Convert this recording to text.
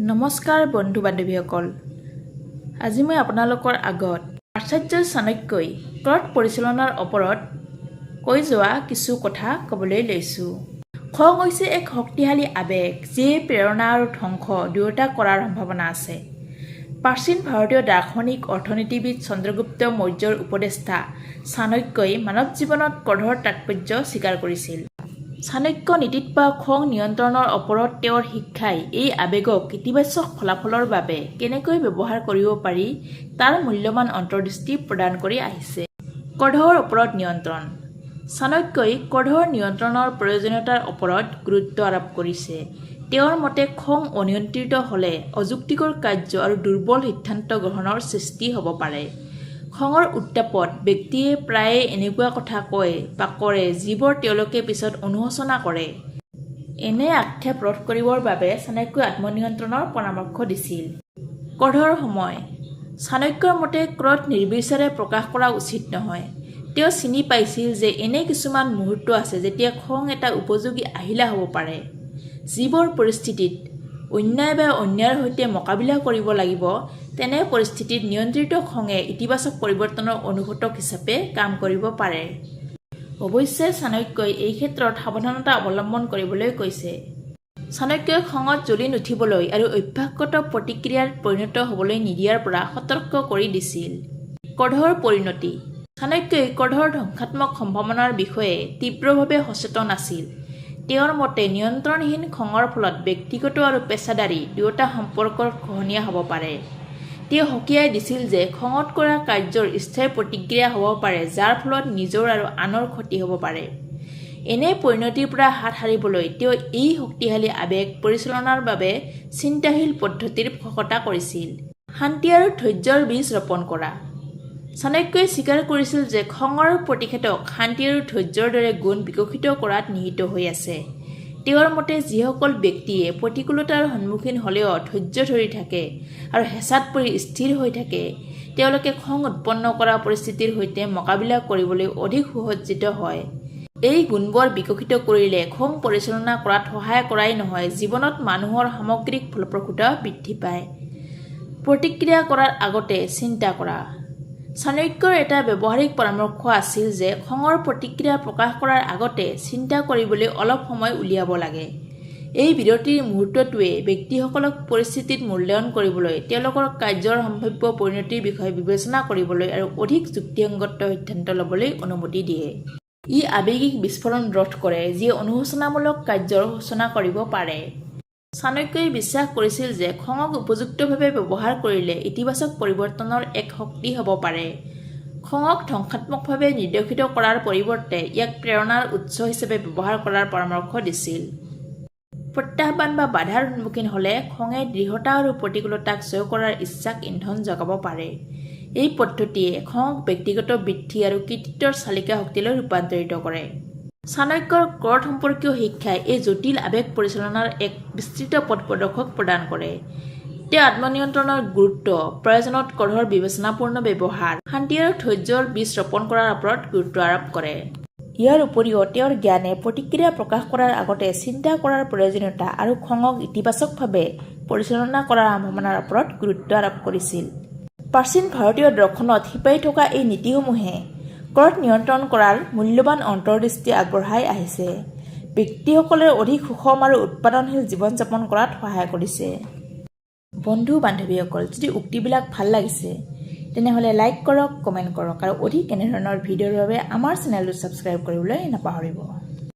নমস্কাৰ বন্ধু বান্ধৱীসকল, আজি মই আপোনালোকৰ আগত আচাৰ্য চাণক্যই ক্ৰড পৰিচালনাৰ ওপৰত কৈ যোৱা কিছু কথা ক'বলৈ লৈছোঁ। খং হৈছে এক শক্তিশালী আৱেগ যিয়ে প্ৰেৰণা আৰু ধ্বংস দুয়োটা কৰাৰ সম্ভাৱনা আছে। প্ৰাচীন ভাৰতীয় দাৰ্শনিক অৰ্থনীতিবিদ চন্দ্ৰগুপ্ত মৌৰ্যৰ উপদেষ্টা চাণক্যই মানৱ জীৱনত ক্ৰোধৰ তাৎপৰ্য স্বীকাৰ কৰিছিল। চাণক্য নীতিত বা খং নিয়ন্ত্ৰণৰ ওপৰত তেওঁৰ শিক্ষাই এই আৱেগক ইতিবাচক ফলাফলৰ বাবে কেনেকৈ ব্যৱহাৰ কৰিব পাৰি তাৰ মূল্যৱান অন্তৰ্দৃষ্টি প্ৰদান কৰি আহিছে। ক্ৰোধৰ ওপৰত নিয়ন্ত্ৰণ। চাণক্যই ক্ৰোধৰ নিয়ন্ত্ৰণৰ প্ৰয়োজনীয়তাৰ ওপৰত গুৰুত্ব আৰোপ কৰিছে। তেওঁৰ মতে খং অনিয়ন্ত্ৰিত হ'লে অযুক্তিকৰ কাৰ্য আৰু দুৰ্বল সিদ্ধান্ত গ্ৰহণৰ সৃষ্টি হ'ব পাৰে। খঙৰ উত্তাপত ব্যক্তিয়ে প্ৰায়ে এনেকুৱা কথা কয় বা কৰে যিবোৰ তেওঁলোকে পিছত অনুশোচনা কৰে। এনে আক্ষেপ ৰোধ কৰিবৰ বাবে চাণক্যই আত্মনিয়ন্ত্ৰণৰ পৰামৰ্শ দিছিল। ক্ৰোধৰ সময়। চাণক্যৰ মতে ক্ৰোধ নিৰ্বিচাৰে প্ৰকাশ কৰা উচিত নহয়। তেওঁ চিনি পাইছিল যে এনে কিছুমান মুহূৰ্ত আছে যেতিয়া খং এটা উপযোগী আহিলা হ'ব পাৰে। যিবোৰ পৰিস্থিতিত অন্যায় বা অন্যায়ৰ সৈতে মোকাবিলা কৰিব লাগিব, তেনে পৰিস্থিতিত নিয়ন্ত্ৰিত খঙে ইতিবাচক পৰিৱৰ্তনৰ অনুঘটক হিচাপে কাম কৰিব পাৰে। অৱশ্যে চাণক্যই এই ক্ষেত্ৰত সাৱধানতা অৱলম্বন কৰিবলৈ কৈছে। চাণক্যই খঙত জ্বলি নুঠিবলৈ আৰু অভ্যাসগত প্ৰতিক্ৰিয়াত পৰিণত হ'বলৈ নিদিয়াৰ পৰা সতৰ্ক কৰি দিছিল। ক্ৰোধৰ পৰিণতি। চাণক্যই ক্ৰোধৰ ধ্বংসাত্মক সম্ভাৱনাৰ বিষয়ে তীব্ৰভাৱে সচেতন আছিল। তেওঁৰ মতে নিয়ন্ত্ৰণহীন খঙৰ ফলত ব্যক্তিগত আৰু পেছাদাৰী দুয়োটা সম্পৰ্ক খহনীয়া হ'ব পাৰে। তেওঁ সকীয়াই দিছিল যে খঙত কৰা কাৰ্যৰ স্থায়ী প্ৰতিক্ৰিয়া হ'ব পাৰে যাৰ ফলত নিজৰ আৰু আনৰ ক্ষতি হ'ব পাৰে। এনে পৰিণতিৰ পৰা হাত সাৰিবলৈ তেওঁ এই শক্তিশালী আৱেগ পৰিচালনাৰ বাবে চিন্তাশীল পদ্ধতিৰ পোষকতা কৰিছিল। শান্তি আৰু ধৈৰ্যৰ বীজ ৰোপণ কৰা। চাণক্যই স্বীকাৰ কৰিছিল যে খঙৰ প্ৰতিষেধক শান্তি আৰু ধৈৰ্যৰ দৰে গুণ বিকশিত কৰাত নিহিত হৈ আছে। তেওঁৰ মতে যিসকল ব্যক্তিয়ে প্ৰতিকূলতাৰ সন্মুখীন হ'লেও ধৈৰ্য ধৰি থাকে আৰু হেঁচাত পৰি স্থিৰ হৈ থাকে, তেওঁলোকে খং উৎপন্ন কৰা পৰিস্থিতিৰ সৈতে মোকাবিলা কৰিবলৈ অধিক সুসজ্জিত হয়। এই গুণবোৰ বিকশিত কৰিলে খং পৰিচালনা কৰাত সহায় কৰাই নহয়, জীৱনত মানুহৰ সামগ্ৰিক ফলপ্ৰসূতা বৃদ্ধি পায়। প্ৰতিক্ৰিয়া কৰাৰ আগতে চিন্তা কৰা। চাণক্যৰ এটা ব্যৱহাৰিক পৰামৰ্শ আছিল যে খঙৰ প্ৰতিক্ৰিয়া প্ৰকাশ কৰাৰ আগতে চিন্তা কৰিবলৈ অলপ সময় উলিয়াব লাগে। এই বিৰতিৰ মুহূৰ্তটোৱে ব্যক্তিসকলক পৰিস্থিতিত মূল্যায়ন কৰিবলৈ, তেওঁলোকৰ কাৰ্যৰ সম্ভাৱ্য পৰিণতিৰ বিষয়ে বিবেচনা কৰিবলৈ আৰু অধিক যুক্তিসংগত সিদ্ধান্ত ল'বলৈ অনুমতি দিয়ে। ই আৱেগিক বিস্ফোৰণ ৰোধ কৰে যিয়ে অনুশোচনামূলক কাৰ্যৰ সূচনা কৰিব পাৰে। চাণক্যই বিশ্বাস কৰিছিল যে খঙক উপযুক্তভাৱে ব্যৱহাৰ কৰিলে ইতিবাচক পৰিৱৰ্তনৰ এক শক্তি হ'ব পাৰে। খঙক ধ্বংসাত্মকভাৱে নিৰ্দেশিত কৰাৰ পৰিৱৰ্তে ইয়াক প্ৰেৰণাৰ উৎস হিচাপে ব্যৱহাৰ কৰাৰ পৰামৰ্শ দিছিল। প্ৰত্যাহ্বান বা বাধাৰ সন্মুখীন হ'লে খঙে দৃঢ়তা আৰু প্ৰতিকূলতাক জয় কৰাৰ ইচ্ছাক ইন্ধন যোগাব পাৰে। এই পদ্ধতিয়ে খঙক ব্যক্তিগত বৃদ্ধি আৰু কৃতিত্বৰ চালিকা শক্তিলৈ ৰূপান্তৰিত কৰে। চাণক্যৰ ক্ৰোধ সম্পৰ্কীয় শিক্ষাই এই জটিল আৱেগ পৰিচালনাৰ এক বিস্তৃত পথ প্ৰদৰ্শক প্ৰদান কৰে। তেওঁ আত্মনিয়ন্ত্ৰণৰ গুৰুত্ব, প্ৰয়োজনত ক্ৰোধৰ বিবেচনাপূৰ্ণ ব্যৱহাৰ, শান্তি আৰু ধৈৰ্যৰ বীজ ৰোপণ কৰাৰ ওপৰত গুৰুত্ব আৰোপ কৰে। ইয়াৰ উপৰিও তেওঁৰ জ্ঞানে প্ৰতিক্ৰিয়া প্ৰকাশ কৰাৰ আগতে চিন্তা কৰাৰ প্ৰয়োজনীয়তা আৰু খঙক ইতিবাচকভাৱে পৰিচালনা কৰাৰ সম্ভাৱনাৰ ওপৰত গুৰুত্ব আৰোপ কৰিছিল। প্ৰাচীন ভাৰতীয় দৰ্শনত শিপাই থকা এই নীতিসমূহে ক্ৰোধ নিয়ন্ত্ৰণ কৰাৰ মূল্যৱান অন্তৰ্দৃষ্টি আগবঢ়াই আহিছে। ব্যক্তিসকলে অধিক সুষম আৰু উৎপাদনশীল জীৱন যাপন কৰাত সহায় কৰিছে। বন্ধু বান্ধৱীসকল, যদি উক্তিবিলাক ভাল লাগিছে তেনেহ'লে লাইক কৰক, কমেণ্ট কৰক আৰু অধিক এনেধৰণৰ ভিডিঅ'ৰ বাবে আমাৰ চেনেলটো ছাবস্ক্ৰাইব কৰিবলৈ নাপাহৰিব।